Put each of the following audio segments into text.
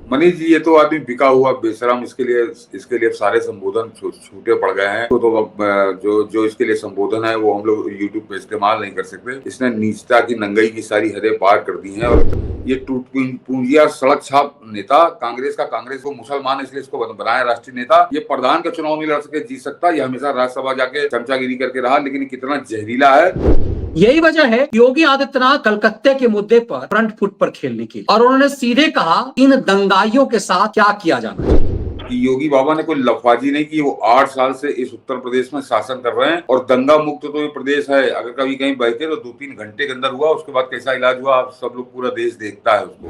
मनीष जी, ये तो आदमी बिका हुआ बेशरम, इसके लिए सारे संबोधन छूटे पड़ गए हैं। तो अब जो जो इसके लिए संबोधन है वो हम लोग यूट्यूब पे इस्तेमाल नहीं कर सकते। इसने नीचता की, नंगाई की सारी हदें पार कर दी हैं। और ये टूट पूंजिया सड़क छाप नेता कांग्रेस को मुसलमान इसलिए इसको बनाया राष्ट्रीय नेता। ये प्रधान का चुनाव नहीं लड़ सके, जीत सकता। ये हमेशा राज्यसभा जाके चमचागिरी करके रहा, लेकिन कितना जहरीला है। यही वजह है योगी आदित्यनाथ कलकत्ते के मुद्दे पर फ्रंट फुट पर खेलने की, और उन्होंने सीधे कहा इन दंगाइयों के साथ क्या किया जाना चाहिए। योगी बाबा ने कोई लफाजी नहीं की। वो 8 साल से इस उत्तर प्रदेश में शासन कर रहे हैं और दंगा मुक्त तो ये प्रदेश है। अगर कभी कहीं बहके तो 2-3 घंटे के अंदर हुआ, उसके बाद कैसा इलाज हुआ आप सब लोग, पूरा देश देखता है उसको।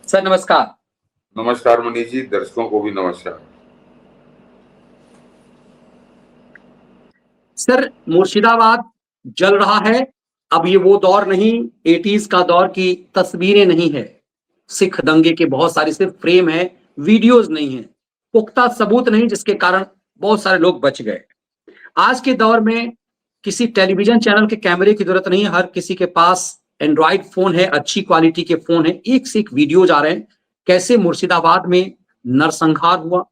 सर नमस्कार। नमस्कार मनीष जी, दर्शकों को भी नमस्कार। सर मुर्शिदाबाद जल रहा है। अब ये वो दौर नहीं, 80s का दौर की तस्वीरें नहीं है। सिख दंगे के बहुत सारे सिर्फ फ्रेम है, वीडियोस नहीं है, पुख्ता सबूत नहीं, जिसके कारण बहुत सारे लोग बच गए। आज के दौर में किसी टेलीविजन चैनल के कैमरे की जरूरत नहीं है, हर किसी के पास एंड्रॉइड फोन है, अच्छी क्वालिटी के फोन है। एक से एक वीडियो आ रहे हैं कैसे मुर्शिदाबाद में नरसंहार हुआ,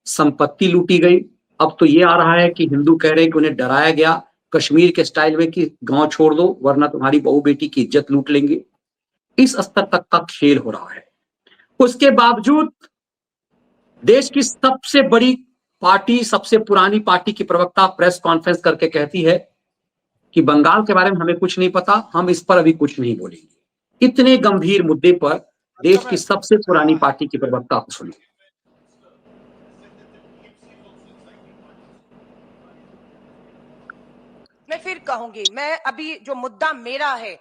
संपत्ति लूटी गई। अब तो ये आ रहा है कि हिंदू कह रहे हैं कि उन्हें डराया गया कश्मीर के स्टाइल में कि गांव छोड़ दो वरना तुम्हारी बहू बेटी की इज्जत लूट लेंगे। इस स्तर तक का खेल हो रहा है। उसके बावजूद देश की सबसे बड़ी पार्टी, सबसे पुरानी पार्टी की प्रवक्ता प्रेस कॉन्फ्रेंस करके कहती है कि बंगाल के बारे में हमें कुछ नहीं पता, हम इस पर अभी कुछ नहीं बोलेंगे। इतने गंभीर मुद्दे पर देश की सबसे पुरानी पार्टी की प्रवक्ता को सुनिए। मैं फिर कहूंगी, मैं अभी जो मुद्दा मेरा है,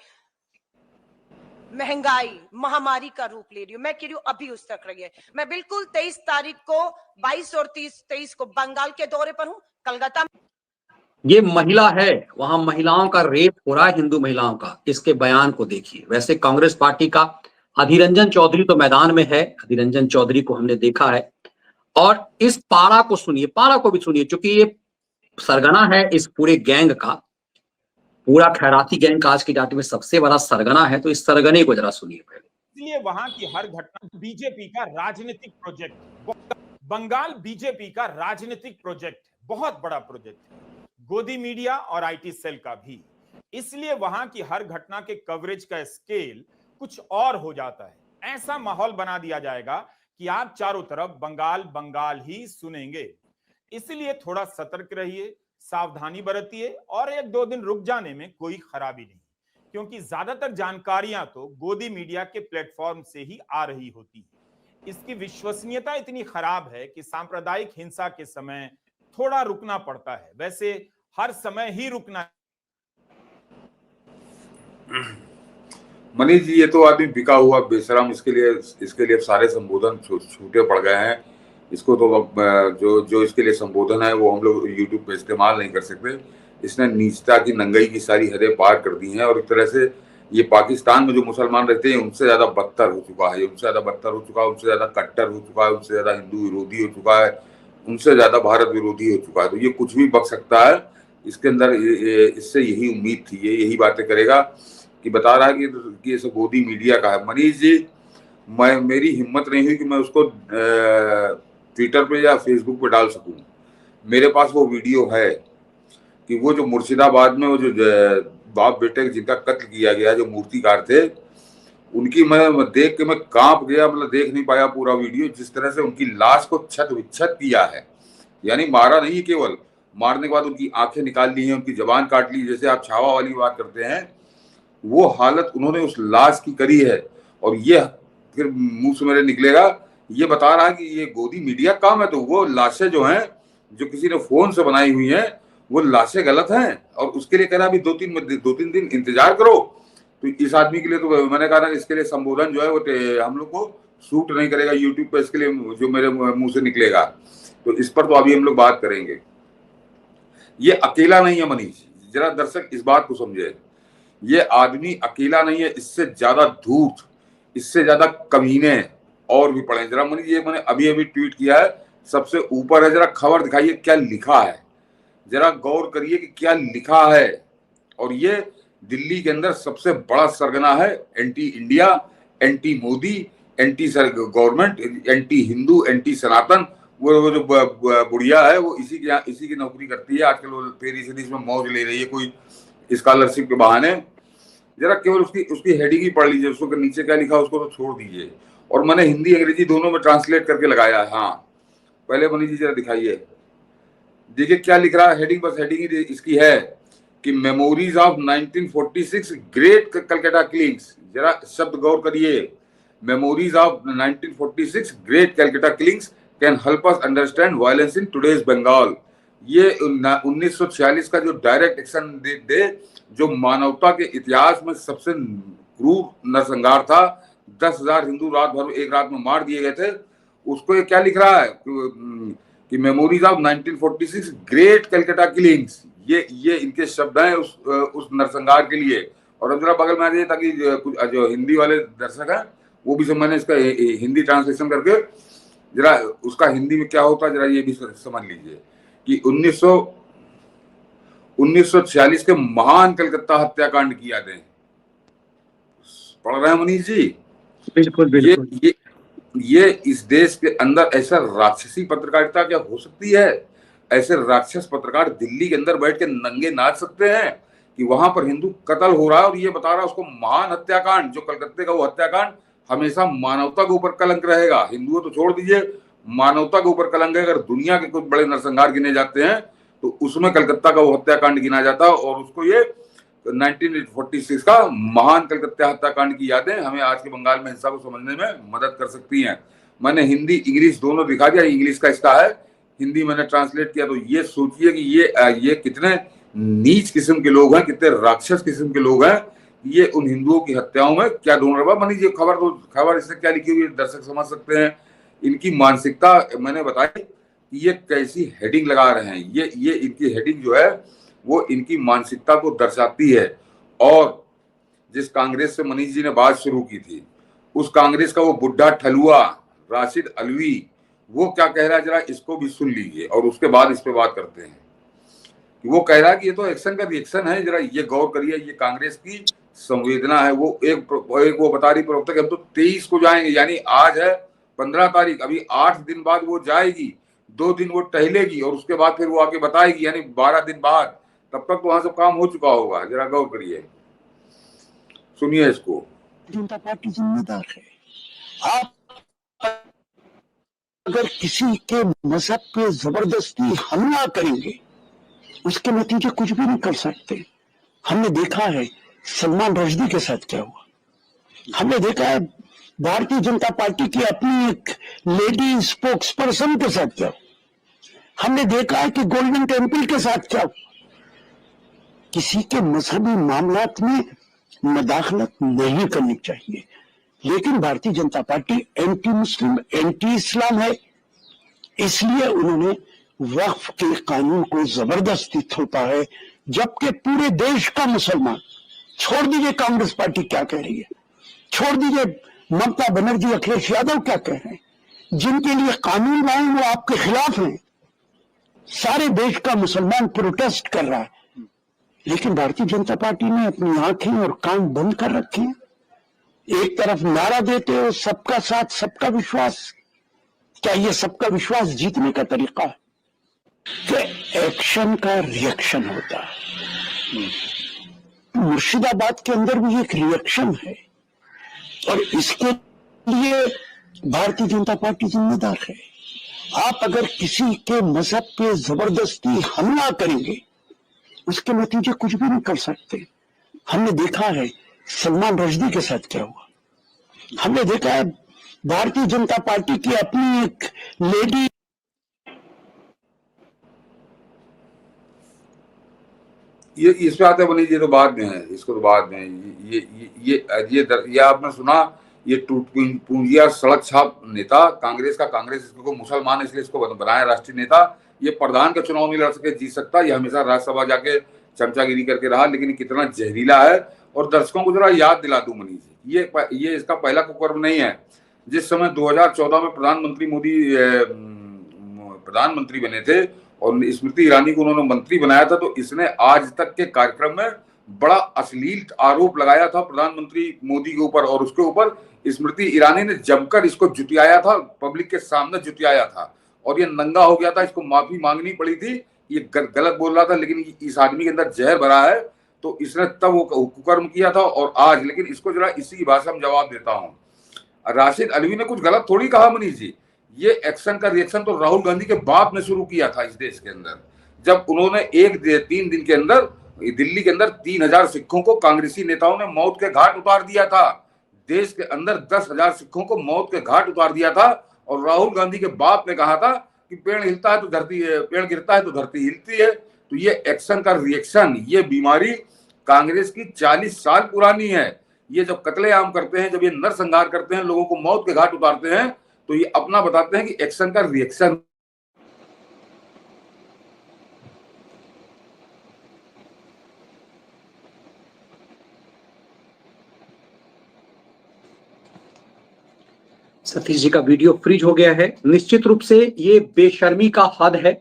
महंगाई महामारी का रूप ले रही हूं। मैं कह रही हूं अभी उस तक रही है। मैं बिल्कुल 23 तारीख को, 22 और 23 को बंगाल के दौरे पर हूं, कलकत्ता। ये महिला है, वहां महिलाओं का रेप हो रहा है, हिंदू महिलाओं का। इसके बयान को देखिए। वैसे कांग्रेस पार्टी का अधीर रंजन चौधरी तो मैदान में है, अधीर रंजन चौधरी को हमने देखा है। और इस पारा को सुनिए, पारा को भी सुनिए, क्योंकि ये सरगना है इस पूरे गैंग का। पूरा खैराती गैंग का आज की डेट में सबसे बड़ा सरगना है, तो इस सरगने को जरा सुनिए पहले। इसलिए वहां की हर घटना बीजेपी का राजनीतिक प्रोजेक्ट, बंगाल बीजेपी का राजनीतिक प्रोजेक्ट, बहुत बड़ा प्रोजेक्ट है, गोदी मीडिया और आईटी सेल का भी। इसलिए वहां की हर घटना के कवरेज का स्केल कुछ और हो जाता है। ऐसा माहौल बना दिया जाएगा कि आप चारों तरफ बंगाल बंगाल ही सुनेंगे। इसलिए थोड़ा सतर्क रहिए, सावधानी बरतिए और 1-2 दिन रुक जाने में कोई खराबी नहीं, क्योंकि ज्यादातर जानकारियां तो गोदी मीडिया के प्लेटफॉर्म से ही आ रही होती है। इसकी विश्वसनीयता इतनी खराब है कि सांप्रदायिक हिंसा के समय थोड़ा रुकना पड़ता है। वैसे हर समय ही रुकना। मनीष जी, ये तो आदमी बिका हुआ बेशरम, इसके लिए सारे संबोधन छूटे पड़ गए हैं। इसको तो अब जो इसके लिए संबोधन है वो हम लोग यूट्यूब पे इस्तेमाल नहीं कर सकते। इसने नीचता की, नंगाई की सारी हदें पार कर दी हैं। और एक तरह से ये पाकिस्तान में जो मुसलमान रहते हैं उनसे ज्यादा बदतर हो चुका है, उनसे ज्यादा कट्टर हो चुका है, उनसे ज्यादा हिंदू विरोधी हो चुका है, उनसे ज्यादा भारत विरोधी हो चुका है। तो ये कुछ भी बक सकता है इसके अंदर। इससे यही उम्मीद थी, ये यही बातें करेगा कि बता रहा है कि ये गोदी मीडिया का है। मनीष जी, मेरी हिम्मत नहीं हुई कि मैं उसको ट्विटर पे या फेसबुक पे डाल सकूं। मेरे पास वो वीडियो है कि वो जो मुर्शिदाबाद में वो जो बाप बेटे जिनका कत्ल किया गया, जो मूर्तिकार थे, उनकी मैं देख के मैं कांप गया। मतलब देख नहीं पाया पूरा वीडियो। जिस तरह से उनकी लाश को छत विच्छत किया है, यानी मारा नहीं, केवल मारने के बाद उनकी आंखें निकाल ली हैं, उनकी जबान काट ली, जैसे आप छावा वाली बात करते हैं, वो हालत उन्होंने उस लाश की करी है। और ये फिर मुंह से मेरे निकलेगा, ये बता रहा है कि ये गोदी मीडिया काम है। तो वो लाशें जो हैं, जो किसी ने फोन से बनाई हुई हैं, वो लाशें गलत हैं। और उसके लिए कह रहा अभी 2-3 दिन इंतजार करो। तो इस आदमी के लिए तो मैंने कहा ना, इसके लिए संबोधन जो है वो हम लोग को सूट नहीं करेगा यूट्यूब पे। इसके लिए जो मेरे मुंह से निकलेगा, तो इस पर तो अभी हम लोग बात करेंगे। ये अकेला नहीं है मनीष, जरा दर्शक इस बात को समझे। ये आदमी अकेला नहीं है, इससे ज्यादा धूर्त, इससे ज्यादा कमीने और भी पड़े। जरा मनीष, ये मैंने अभी ट्वीट किया है, सबसे ऊपर है, जरा खबर दिखाइए क्या लिखा है, जरा गौर करिए कि क्या लिखा है। और ये दिल्ली के अंदर सबसे बड़ा सरगना है, anti India, anti Modi, anti government, anti Hindu, anti Sanatan. वो जो बुढ़िया है वो इसी की नौकरी करती है आजकल। वो फेरी सीरीज में मौज ले रही है कोई स्कॉलरशिप के बहाने। जरा केवल उसकी हेडिंग ही पढ़ लीजिए, उसको नीचे क्या लिखा उसको तो छोड़ दीजिए। और मैंने हिंदी अंग्रेजी दोनों में ट्रांसलेट करके लगाया है। हाँ, पहले मनीष जी जरा दिखाइए, देखिए क्या लिख रहा है। हेडिंग, बस हेडिंग ही इसकी है कि memories of 1946 great Calcutta killings. जरा शब्द गौर करिए, memories of 1946 great Calcutta killings can help us understand violence in today's Bengal. ये 1946 का जो डायरेक्ट एक्शन दे जो मानवता के इतिहास में सबसे क्रूर नरसंहार था, 10,000 हिंदू रात भर एक रात में मार दिए गए थे, उसको ये क्या लिख रहा है कि memories of 1946 great Calcutta killings. ये इनके शब्द हैं उस नरसंहार के लिए। और अब जरा बगल में आ जाइए ताकि जो हिंदी वाले दर्शक हैं वो भी मैंने इसका हिंदी ट्रांसलेशन करके जरा उसका हिंदी में क्या होता है जरा ये भी समझ लीजिए कि 1946 के महान कलकत्ता हत्याकांड की यादें। पढ़ रहे हैं मनीष जी? बिल्कुल बिल्कुल। ये इस देश के अंदर ऐसा राक्षसी पत्रकारिता क्या हो सकती है? ऐसे राक्षस पत्रकार दिल्ली के अंदर बैठ के नंगे नाच सकते हैं कि वहां पर हिंदू कत्ल हो रहा है और ये बता रहा है उसको महान हत्याकांड। जो कलकत्ते का वो हत्याकांड हमेशा मानवता के ऊपर कलंक रहेगा। हिंदुओं तो छोड़ दीजिए, मानवता के ऊपर कलंक है। अगर दुनिया के कुछ बड़े नरसंहार गिने जाते हैं तो उसमें कलकत्ता का वो हत्याकांड गिना जाता है। और उसको ये 1946 का महान कलकत्ता हत्याकांड की यादें हमें आज के बंगाल में हिंसा को समझने में मदद कर सकती हैं। मैंने हिंदी इंग्लिश दोनों दिखा दिया। इंग्लिश का इसका है, हिंदी मैंने ट्रांसलेट किया। तो ये सोचिए कि ये कितने नीच किस्म के लोग हैं, कितने राक्षस किस्म के लोग हैं। ये उन हिंदुओं की हत्याओं में क्या ढूंढ रहा है। मनीष, ये खबर इससे क्या लिखी हुई है दर्शक समझ सकते हैं। इनकी मानसिकता मैंने बताई कि ये कैसी हेडिंग लगा रहे हैं। ये इनकी हेडिंग जो है वो इनकी मानसिकता को दर्शाती है। और जिस कांग्रेस से मनीष जी ने बात शुरू की थी, उस कांग्रेस का वो बुढ़ा ठलुआ राशिद अलवी वो क्या कह रहा है जरा इसको भी सुन लीजिए और उसके बाद इस पे बात करते हैं। कि वो कह रहा है कि ये तो एक्शन का रिएक्शन है, जरा ये गौर करिए। ये कांग्रेस की संवेदना है। वो एक वो बता रही प्रवक्ता कि हम तो 23 को जाएंगे, यानी आज है 15 तारीख, अभी 8 दिन बाद वो जाएगी, 2 दिन वो टहलेगी और उसके बाद फिर वो आके बताएगी, यानी 12 दिन बाद। तब तक तो वहां सब काम हो चुका होगा। जरा गौर करिए, सुनिए इसको। जनता पार्टी जिम्मेदार है। आप अगर किसी के मजहब पे जबरदस्ती हमला करेंगे उसके नतीजे कुछ भी नहीं कर सकते। हमने देखा है सलमान रश्दी के साथ क्या हुआ। हमने देखा है भारतीय जनता पार्टी की अपनी एक लेडी स्पोक्स पर्सन के साथ क्या हुआ। हमने देखा है कि गोल्डन टेम्पल के साथ क्या हुआ। किसी के मजहबी मामलात में मदाखलत नहीं करनी चाहिए, लेकिन Bharatiya Janata party anti Muslim, anti इस्लाम है। इसलिए उन्होंने वक्फ के कानून को जबरदस्ती थोपा है, जबकि पूरे देश का मुसलमान, छोड़ दीजिए कांग्रेस पार्टी क्या कह रही है, छोड़ दीजिए ममता बनर्जी, अखिलेश यादव क्या कह रहे हैं, जिनके लिए कानून लाए वो आपके खिलाफ हैं। सारे देश का मुसलमान प्रोटेस्ट कर रहा है, लेकिन भारतीय जनता पार्टी ने अपनी आंखें और कान बंद कर रखे हैं। एक तरफ नारा देते हो सबका साथ सबका विश्वास, क्या ये सबका विश्वास जीतने का तरीका है? कि एक्शन का रिएक्शन होता है। मुर्शिदाबाद के अंदर भी एक रिएक्शन है और इसके लिए भारतीय जनता पार्टी जिम्मेदार है। आप अगर किसी के मजहब पे जबरदस्ती हमला करेंगे उसके नतीजे कुछ भी नहीं कर सकते। हमने देखा है सलमान रश्दी के साथ क्या हुआ। हमने देखा है भारतीय जनता पार्टी की अपनी एक लेडी, ये इस पे आते बनी, ये तो बाद में है, इसको तो बाद में। ये आपने सुना, ये टूट पूंजिया सड़क छाप नेता कांग्रेस का, कांग्रेस इसको मुसलमान इसलिए इसको बनाया राष्ट्रीय नेता। ये प्रधान का चुनाव नहीं लड़ सके, जीत सकता। ये हमेशा राज्यसभा जाके चमचागिरी करके रहा, लेकिन कितना जहरीला है। और दर्शकों को जरा याद दिला दूं मनीष जी, ये इसका पहला कुकर्म नहीं है। जिस समय 2014 में प्रधानमंत्री मोदी प्रधानमंत्री बने थे और स्मृति ईरानी को उन्होंने मंत्री बनाया था, तो इसने आज तक के कार्यक्रम में बड़ा अश्लील आरोप लगाया था प्रधानमंत्री मोदी के ऊपर, और उसके ऊपर स्मृति ईरानी ने जमकर इसको जुटियाया था, पब्लिक के सामने जुटियाया था, और ये नंगा हो गया था, इसको माफी मांगनी पड़ी थी। ये गलत बोल रहा था, लेकिन इस आदमी के अंदर जहर भरा है, तो इसने तब वो कुकर्म किया था और आज, लेकिन इसको जरा इसी की भाषा में जवाब देता हूँ। राशिद अल्वी ने कुछ गलत थोड़ी कहा मनीष जी, ये एक्शन का रिएक्शन तो राहुल गांधी के बाप ने शुरू किया था इस देश के अंदर, जब उन्होंने 3 दिन के अंदर दिल्ली के अंदर 3000 सिखों को कांग्रेसी नेताओं ने मौत के घाट उतार दिया था। देश के अंदर 10,000 सिखों को मौत के घाट उतार दिया था, और राहुल गांधी के बाप ने कहा था कि पेड़ हिलता है तो धरती है, पेड़ गिरता है तो धरती हिलती है। तो ये एक्शन का रिएक्शन, ये बीमारी कांग्रेस की 40 साल पुरानी है। ये जब कत्लेआम करते हैं, जब ये नरसंहार करते हैं, लोगों को मौत के घाट उतारते हैं, तो ये अपना बताते हैं कि एक्शन का रिएक्शन। सतीश जी का वीडियो फ्रीज हो गया है। निश्चित रूप से ये बेशर्मी का हद है,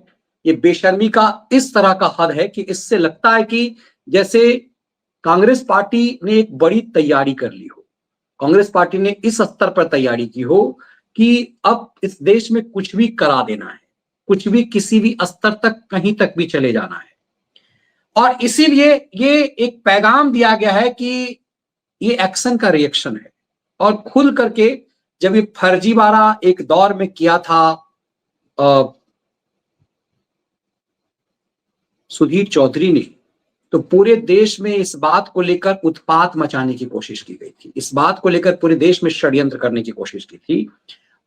ये बेशर्मी का इस तरह का हद है कि इससे लगता है कि जैसे कांग्रेस पार्टी ने एक बड़ी तैयारी कर ली हो, कांग्रेस पार्टी ने इस स्तर पर तैयारी की हो कि अब इस देश में कुछ भी करा देना है, कुछ भी किसी भी स्तर तक कहीं तक भी चले जाना है। और इसीलिए ये एक पैगाम दिया गया है कि ये एक्शन का रिएक्शन है। और खुल करके जब ये फर्जीवाड़ा एक दौर में किया था सुधीर चौधरी ने, तो पूरे देश में इस बात को लेकर उत्पात मचाने की कोशिश की गई थी, इस बात को लेकर पूरे देश में षड्यंत्र करने की कोशिश की थी,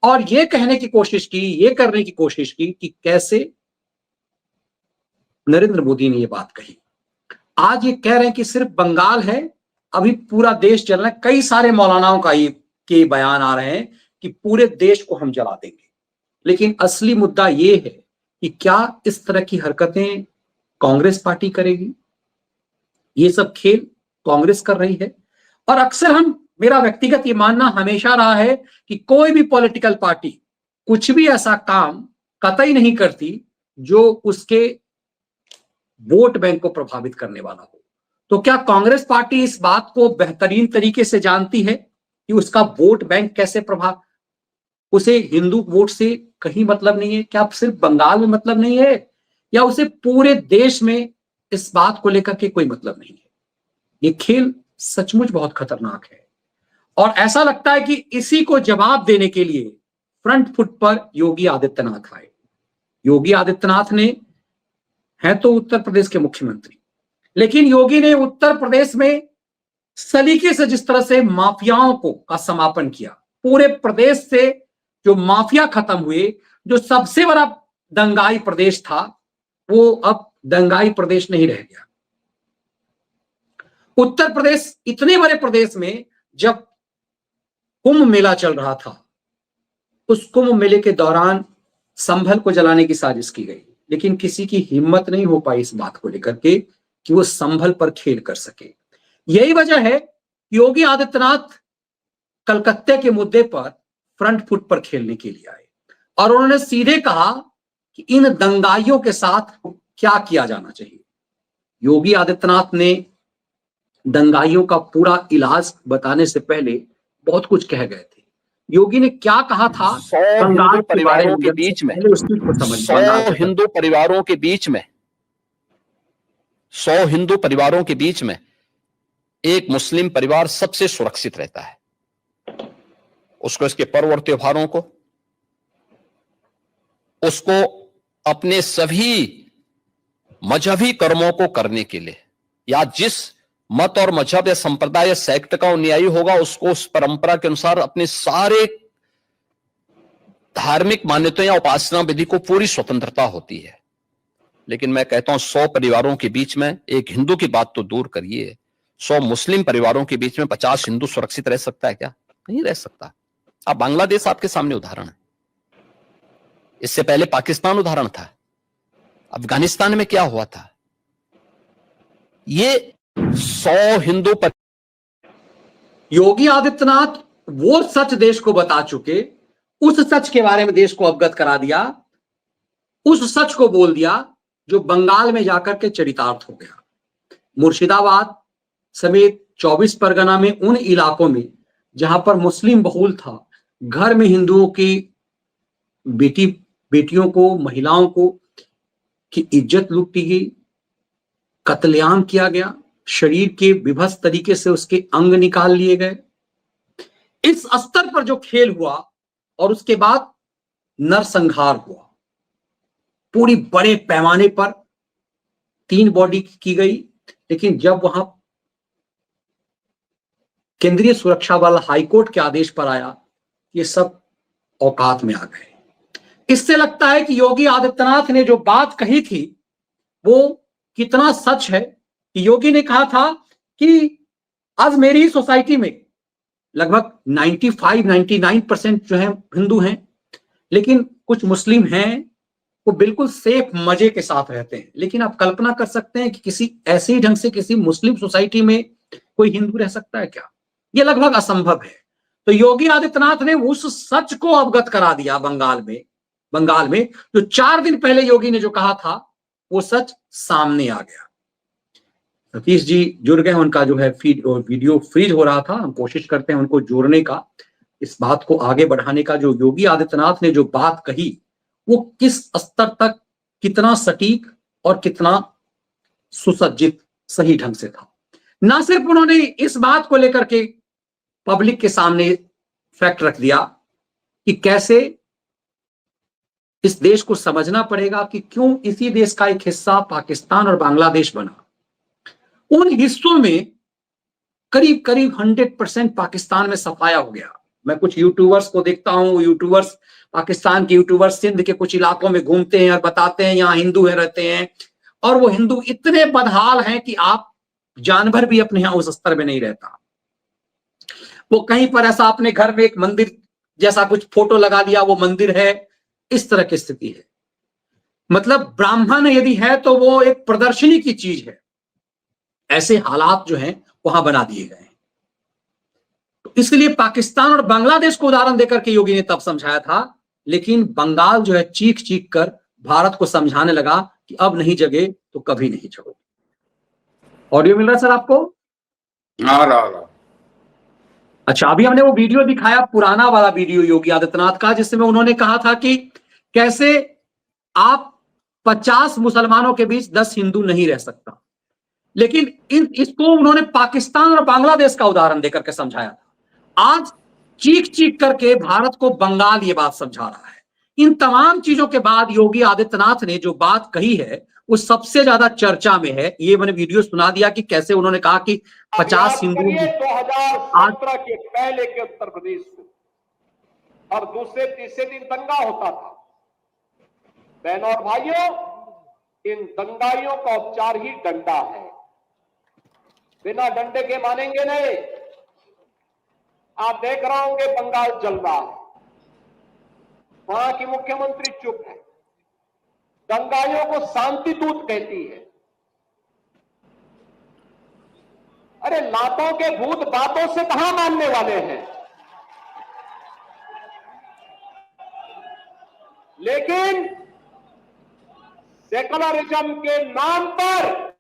और ये कहने की कोशिश की, ये करने की कोशिश की कि कैसे नरेंद्र मोदी ने ये बात कही। आज ये कह रहे हैं कि सिर्फ बंगाल है, अभी पूरा देश जल रहा है। कई सारे मौलानाओं का ये के बयान आ रहे हैं कि पूरे देश को हम जला देंगे। लेकिन असली मुद्दा ये है कि क्या इस तरह की हरकतें कांग्रेस पार्टी करेगी? ये सब खेल कांग्रेस कर रही है। और अक्सर मेरा व्यक्तिगत ये मानना हमेशा रहा है कि कोई भी पॉलिटिकल पार्टी कुछ भी ऐसा काम कतई नहीं करती जो उसके वोट बैंक को प्रभावित करने वाला हो। तो क्या कांग्रेस पार्टी इस बात को बेहतरीन तरीके से जानती है कि उसका वोट बैंक कैसे उसे हिंदू वोट से कहीं मतलब नहीं है? क्या सिर्फ बंगाल में मतलब नहीं है, या उसे पूरे देश में इस बात को लेकर के कोई मतलब नहीं है? ये खेल सचमुच बहुत खतरनाक है, और ऐसा लगता है कि इसी को जवाब देने के लिए फ्रंट फुट पर योगी आदित्यनाथ आए। योगी आदित्यनाथ ने है तो उत्तर प्रदेश के मुख्यमंत्री, लेकिन योगी ने उत्तर प्रदेश में सलीके से जिस तरह से माफियाओं का समापन किया, पूरे प्रदेश से जो माफिया खत्म हुए, जो सबसे बड़ा दंगाई प्रदेश था, वो अब दंगाई प्रदेश नहीं रह गया। उत्तर प्रदेश इतने बड़े प्रदेश में जब कुंभ मेला चल रहा था, उस कुंभ मेले के दौरान संभल को जलाने की साजिश की गई, लेकिन किसी की हिम्मत नहीं हो पाई इस बात को लेकर के कि वो संभल पर खेल कर सके। यही वजह है कि योगी आदित्यनाथ कलकत्ते के मुद्दे पर फ्रंट फुट पर खेलने के लिए आए, और उन्होंने सीधे कहा कि इन दंगाइयों के साथ क्या किया जाना चाहिए। योगी आदित्यनाथ ने दंगाइयों का पूरा इलाज बताने से पहले बहुत कुछ कह गए थे। योगी ने क्या कहा था? 100 हिंदू परिवारों के बीच में 100 हिंदू परिवारों के बीच में 100 हिंदू परिवारों के बीच में एक मुस्लिम परिवार सबसे सुरक्षित रहता है। उसको इसके पर्व और त्योहारों को, उसको अपने सभी मजहबी कर्मों को करने के लिए, या जिस मत और मजहब या संप्रदाय या सेक्ट का अनुयायी होगा, उसको उस परंपरा के अनुसार अपने सारे धार्मिक मान्यताओं या उपासना विधि को पूरी स्वतंत्रता होती है। लेकिन मैं कहता हूं 100 परिवारों के बीच में, एक हिंदू की बात तो दूर करिए, 100 मुस्लिम परिवारों के बीच में 50 हिंदू सुरक्षित रह सकता है क्या? नहीं रह सकता। अब बांग्लादेश आपके सामने उदाहरण है, इससे पहले पाकिस्तान उदाहरण था, अफगानिस्तान में क्या हुआ था। ये 100 हिंदू योगी आदित्यनाथ वो सच देश को बता चुके, उस सच के बारे में देश को अवगत करा दिया, उस सच को बोल दिया जो बंगाल में जाकर के चरितार्थ हो गया। मुर्शिदाबाद समेत 24 परगना में उन इलाकों में जहां पर मुस्लिम बहुल था, घर में हिंदुओं की बेटियों को, महिलाओं को की इज्जत लूटी गई, कत्लेआम किया गया, शरीर के विभत्स तरीके से उसके अंग निकाल लिए गए। इस स्तर पर जो खेल हुआ और उसके बाद नरसंहार हुआ, पूरी बड़े पैमाने पर 3 बॉडी की गई। लेकिन जब वहां केंद्रीय सुरक्षा बल हाईकोर्ट के आदेश पर आया, ये सब औकात में आ गए। इससे लगता है कि योगी आदित्यनाथ ने जो बात कही थी वो कितना सच है कि योगी ने कहा था कि आज मेरी सोसाइटी में लगभग 95-99% जो है हिंदू हैं, लेकिन कुछ मुस्लिम हैं, वो बिल्कुल सेफ मजे के साथ रहते हैं। लेकिन आप कल्पना कर सकते हैं कि किसी ऐसे ही ढंग से किसी मुस्लिम सोसाइटी में कोई हिंदू रह सकता है क्या? ये लगभग असंभव है। तो योगी आदित्यनाथ ने उस सच को अवगत करा दिया बंगाल में जो 4 दिन पहले योगी ने जो कहा था वो सच सामने आ गया। सतीश जी जुड़ गए, उनका जो है वीडियो फ्रीज हो रहा था, हम कोशिश करते हैं उनको जोड़ने का, इस बात को आगे बढ़ाने का। जो योगी आदित्यनाथ ने जो बात कही वो किस स्तर तक, कितना सटीक और कितना सुसज्जित, सही ढंग से था। ना सिर्फ उन्होंने इस बात को लेकर के पब्लिक के सामने फैक्ट रख दिया कि कैसे इस देश को समझना पड़ेगा कि क्यों इसी देश का एक हिस्सा पाकिस्तान और बांग्लादेश बना। उन हिस्सों में करीब करीब 100% पाकिस्तान में सफाया हो गया। मैं कुछ यूट्यूबर्स को देखता हूं, यूट्यूबर्स, पाकिस्तान के यूट्यूबर्स सिंध के कुछ इलाकों में घूमते हैं और बताते हैं यहां हिंदू है रहते हैं, और वो हिंदू इतने बदहाल हैं कि आप जानवर भी अपने यहां उस स्तर में नहीं रहता। वो कहीं पर ऐसा अपने घर में एक मंदिर जैसा कुछ फोटो लगा दिया, वो मंदिर है, इस तरह की स्थिति है। मतलब ब्राह्मण यदि है तो वो एक प्रदर्शनी की चीज है। ऐसे हालात जो हैं वहां बना दिए गए हैं। तो इसलिए पाकिस्तान और बांग्लादेश को उदाहरण देकर के योगी ने तब समझाया था, लेकिन बंगाल जो है चीख चीख कर भारत को समझाने लगा कि अब नहीं जगे तो कभी नहीं जगो। ऑडियो मिल रहा है सर आपको? आ रहा। अच्छा, अभी हमने वो वीडियो दिखाया, पुराना वाला वीडियो योगी आदित्यनाथ का, जिसमें उन्होंने कहा था कि कैसे आप 50 मुसलमानों के बीच 10 हिंदू नहीं रह सकता। लेकिन इसको उन्होंने पाकिस्तान और बांग्लादेश का उदाहरण देकर के समझाया था। आज चीख चीख करके भारत को बंगाल ये बात समझा रहा है। इन तमाम चीजों के बाद योगी आदित्यनाथ ने जो बात कही है वो सबसे ज्यादा चर्चा में है। ये मैंने वीडियो सुना दिया कि कैसे उन्होंने कहा कि 50 हिंदू 2017 के पहले के उत्तर प्रदेश को और दूसरे तीसरे दिन दंगा होता था। बहनों और भाइयों, इन दंगाइयों का उपचार ही डंडा है। बिना डंडे के मानेंगे नहीं। आप देख रहे होंगे बंगाल जल रहा है, वहां की मुख्यमंत्री चुप है, दंगाइयों को शांति दूत कहती है। अरे लातों के भूत बातों से कहां मानने वाले हैं। लेकिन सेकुलरिज्म के नाम पर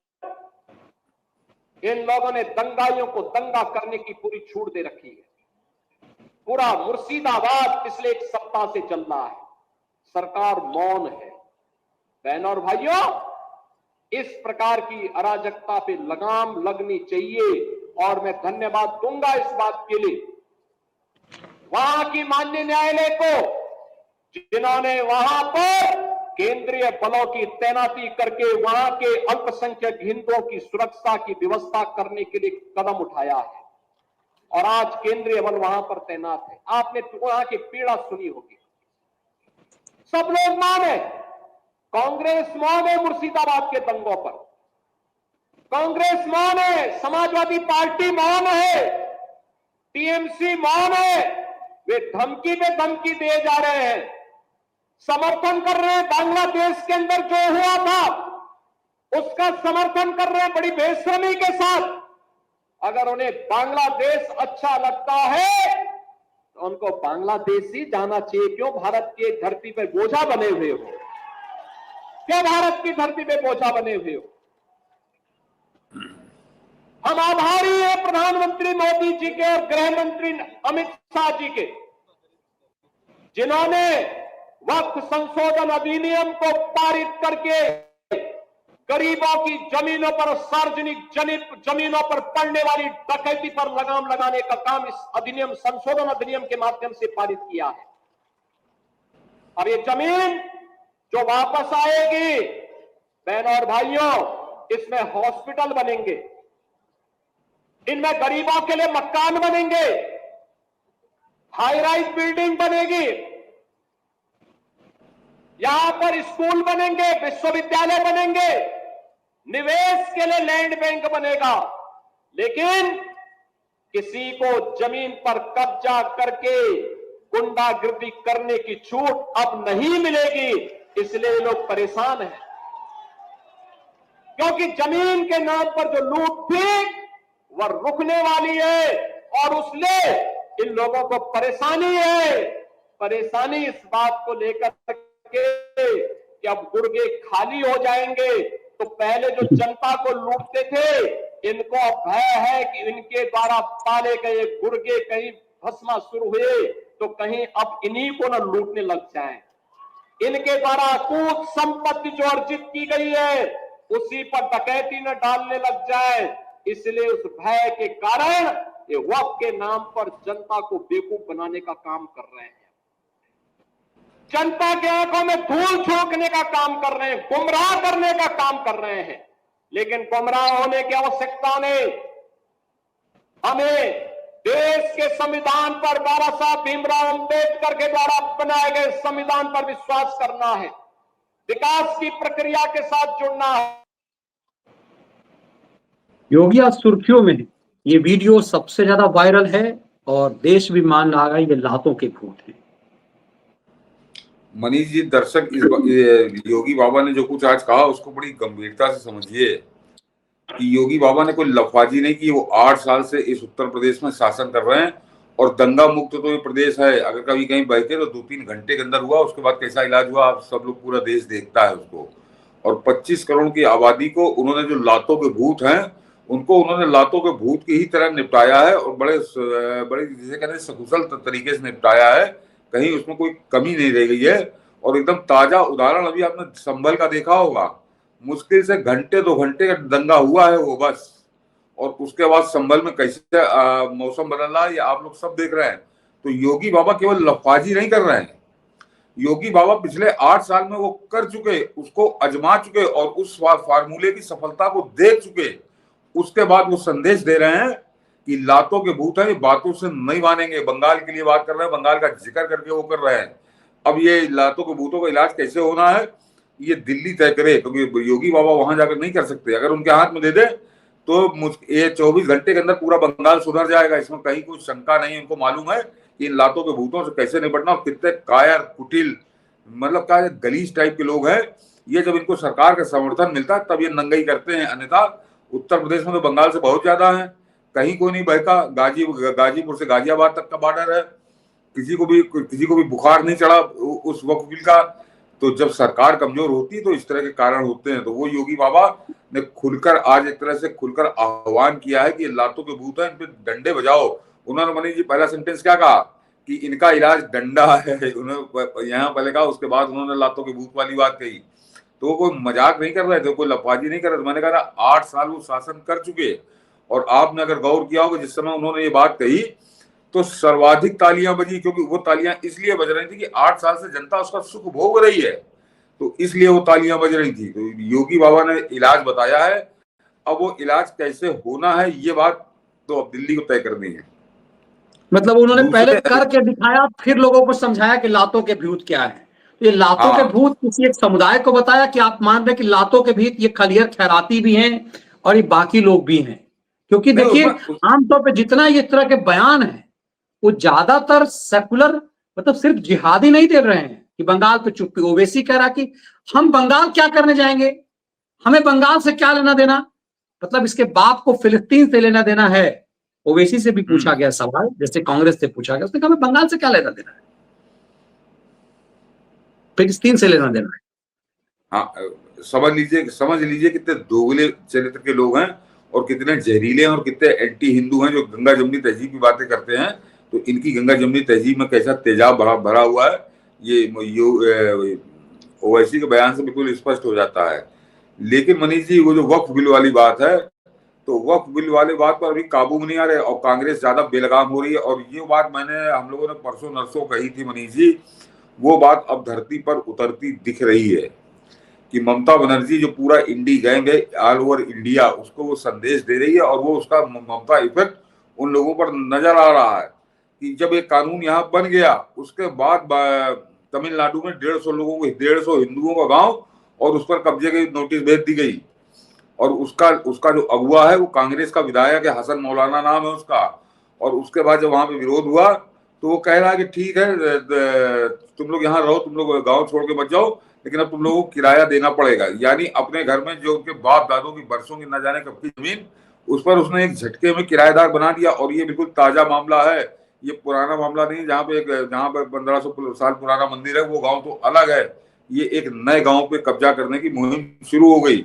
इन लोगों ने दंगाइयों को दंगा करने की पूरी छूट दे रखी है। पूरा मुर्शिदाबाद पिछले 1 सप्ताह से चल रहा है, सरकार मौन है। बहनों और भाइयों, इस प्रकार की अराजकता पे लगाम लगनी चाहिए और मैं धन्यवाद दूंगा इस बात के लिए वहां की माननीय न्यायालय को, जिन्होंने वहां पर केंद्रीय बलों की तैनाती करके वहां के अल्पसंख्यक हिंदुओं की सुरक्षा की व्यवस्था करने के लिए कदम उठाया है और आज केंद्रीय बल वहां पर तैनात है। आपने वहां की पीड़ा सुनी होगी, सब लोग मौन है। कांग्रेस मौन है मुर्शिदाबाद के दंगों पर, कांग्रेस मौन है, समाजवादी पार्टी मौन है, टीएमसी मौन है। वे धमकी पे धमकी दिए जा रहे हैं, समर्थन कर रहे हैं। बांग्लादेश के अंदर जो हुआ था उसका समर्थन कर रहे हैं बड़ी बेशर्मी के साथ। अगर उन्हें बांग्लादेश अच्छा लगता है तो उनको बांग्लादेश ही जाना चाहिए। क्यों भारत की धरती पे बोझा बने हुए हो? क्या भारत की धरती पे बोझा बने हुए हो? हम आभारी हैं प्रधानमंत्री मोदी जी के और गृह मंत्री अमित शाह जी के, जिन्होंने वक्फ संशोधन अधिनियम को पारित करके गरीबों की जमीनों पर, सार्वजनिक जमीनों पर पड़ने वाली डकैती पर लगाम लगाने का काम इस अधिनियम, संशोधन अधिनियम के माध्यम से पारित किया है। और ये जमीन जो वापस आएगी, बहनों और भाइयों, इसमें हॉस्पिटल बनेंगे, इनमें गरीबों के लिए मकान बनेंगे, हाई राइज बिल्डिंग बनेगी, यहां पर स्कूल बनेंगे, विश्वविद्यालय बनेंगे, निवेश के लिए लैंड बैंक बनेगा। लेकिन किसी को जमीन पर कब्जा करके गुंडागर्दी करने की छूट अब नहीं मिलेगी, इसलिए लोग परेशान हैं। क्योंकि जमीन के नाम पर जो लूट थी वह रुकने वाली है, और उसलिए इन लोगों को परेशानी है। परेशानी इस बात को लेकर कि अब गुर्गे खाली हो जाएंगे, तो पहले जो जनता को लूटते थे, इनको भय है कि इनके द्वारा पाले गए गुर्गे कहीं भस्मासुर हुए तो कहीं अब इन्हीं को न लूटने लग जाएं। इनके द्वारा अकूत संपत्ति जो अर्जित की गई है उसी पर डकैती न डालने लग जाए, इसलिए उस भय के कारण ये वक्फ के नाम पर जनता को बेवकूफ बनाने का काम कर रहे हैं, जनता के आंखों में धूल झोंकने का काम कर रहे हैं, गुमराह करने का काम कर रहे हैं। लेकिन गुमराह होने की आवश्यकता नहीं, हमें देश के संविधान पर, बाबा साहब भीमराव अंबेडकर के द्वारा बनाए गए संविधान पर विश्वास करना है, विकास की प्रक्रिया के साथ जुड़ना है। योगी आज सुर्खियों में है, ये वीडियो सबसे ज्यादा वायरल है और देश भी मान रहा है ये लातों के भूत है। मनीष जी, दर्शक योगी बाबा ने जो कुछ आज कहा उसको बड़ी गंभीरता से समझिए कि योगी बाबा ने कोई लफाजी नहीं की। वो 8 साल से इस उत्तर प्रदेश में शासन कर रहे हैं और दंगा मुक्त तो ये प्रदेश है। अगर कभी कहीं बहते तो 2-3 घंटे के अंदर हुआ, उसके बाद कैसा इलाज हुआ आप सब लोग, पूरा देश देखता है उसको। और 25 करोड़ की आबादी को उन्होंने, जो लातों के भूत हैं, उनको उन्होंने लातों के भूत की ही तरह निपटाया है और बड़े जिसे कहते हैं सकुशल तरीके से निपटाया है, कहीं उसमें कोई कमी नहीं रह गई है। और एकदम ताजा उदाहरण अभी आपने संभल का देखा होगा, मुश्किल से घंटे 2 घंटे का दंगा हुआ है वो बस, और उसके बाद संभल में कैसे मौसम बदल रहा है ये आप लोग सब देख रहे हैं। तो योगी बाबा केवल लफाजी नहीं कर रहे हैं, योगी बाबा पिछले 8 साल में वो कर चुके, उसको आजमा चुके और उस फार्मूले की सफलता को देख चुके। उसके बाद वो संदेश दे रहे हैं कि लातों के भूत हैं, बातों से नहीं मानेंगे। बंगाल के लिए बात कर रहे हैं, बंगाल का जिक्र करके वो कर रहे हैं। अब ये लातों के भूतों का इलाज कैसे होना है ये दिल्ली तय करे, क्योंकि योगी बाबा वहां जाकर नहीं कर सकते। अगर उनके हाथ में दे दे तो ये 24 घंटे के अंदर पूरा बंगाल सुधर जाएगा, इसमें कहीं कोई शंका नहीं। उनको मालूम है कि इन लातों के भूतों से कैसे निपटना, और कितने कायर कुटिल, मतलब क्या गलीज टाइप के लोग हैं ये। जब इनको सरकार का समर्थन मिलता है तब ये नंगाई करते हैं, अन्यथा उत्तर प्रदेश में तो बंगाल से बहुत ज्यादा है, कहीं कोई नहीं बहका। गाजीपुर से गाजियाबाद तक का बॉर्डर है, किसी को भी बुखार नहीं चढ़ा उस वक्त का। तो जब सरकार कमजोर होती है तो इस तरह के कारण होते हैं। तो वो योगी बाबा ने खुलकर आज एक तरह से खुलकर आह्वान किया है कि लातों के भूत है, इन पे डंडे बजाओ। उन्होंने मनीष जी पहला सेंटेंस क्या कहा कि इनका इलाज डंडा है, उन्होंने यहाँ पहले कहा, उसके बाद उन्होंने लातों के भूत वाली बात कही। तो वो कोई मजाक नहीं कर रहे थे, कोई लफाजी नहीं कर रहे थे। मैंने कहा 8 साल वो शासन कर चुके, और आपने अगर गौर किया होगा जिस समय उन्होंने ये बात कही तो सर्वाधिक तालियां बजी, क्योंकि वो तालियां इसलिए बज रही थी कि 8 साल से जनता उसका सुख भोग रही है, तो इसलिए वो तालियां बज रही थी। तो योगी बाबा ने इलाज बताया है, अब वो इलाज कैसे होना है ये बात तो अब दिल्ली को तय करनी है। मतलब उन्होंने पहले करके दिखाया, फिर लोगों को समझाया कि लातों के भूत क्या है। ये लातों के भूत किसी एक समुदाय को बताया कि आप मान रहे कि लातों के भूत ये खलियर खैराती भी हैं और ये बाकी लोग भी हैं। क्योंकि देखिए आमतौर पे जितना ये तरह के बयान है वो ज्यादातर सेकुलर, मतलब सिर्फ जिहादी नहीं दे रहे हैं कि बंगाल पे चुप्पी। ओवैसी कह रहा कि हम बंगाल क्या करने जाएंगे, हमें बंगाल से क्या लेना देना, मतलब इसके बाप को फिलिस्तीन से लेना देना है। ओवैसी से भी पूछा गया सवाल, जैसे कांग्रेस से पूछा गया, उसने कहा हमें बंगाल से क्या लेना देना है, फिलिस्तीन से लेना देना है। हाँ, समझ लीजिए कितने दोगले चरित्र के लोग हैं। और कितने जहरीले हैं और कितने एंटी हिंदू हैं जो गंगा जमुनी तहजीब की बातें करते हैं। तो इनकी गंगा जमुनी तहजीब में कैसा तेजाब भरा हुआ है, ये ओवैसी के बयान से बिल्कुल स्पष्ट हो जाता है। लेकिन मनीष जी, वो जो वक्फ बिल वाली बात है, तो वक्फ बिल वाली बात पर अभी काबू में नहीं आ रहे और कांग्रेस ज्यादा बेलगाम हो रही है। और ये बात हम लोगों ने परसों नरसों कही थी मनीष जी, वो बात अब धरती पर उतरती दिख रही है कि ममता बनर्जी जो पूरा इंडी गैंग है ऑल ओवर इंडिया, उसको वो संदेश दे रही है और वो उसका ममता इफेक्ट उन लोगों पर नजर आ रहा है कि जब एक कानून यहाँ बन गया उसके बाद तमिलनाडु में 150 हिंदुओं का गांव और उस पर कब्जे की नोटिस भेज दी गई। और उसका जो अगुआ है वो कांग्रेस का विधायक है, हसन मौलाना नाम है उसका। और उसके बाद जब वहां पे विरोध हुआ तो वो कह रहा है कि ठीक है, तुम लोग यहाँ रहो, तुम लोग गांव छोड़ के मत जाओ, लेकिन अब तुम लोगों को किराया देना पड़ेगा। यानी अपने घर में जो उनके बाप दादों की बरसों की न जाने कब की जमीन, उस पर उसने एक झटके में किराएदार बना दिया। और ये बिल्कुल ताजा मामला है, ये पुराना मामला नहीं। जहाँ पे 1500 साल पुराना मंदिर है वो गांव तो अलग है, ये एक नए गांव पे कब्जा करने की मुहिम शुरू हो गई।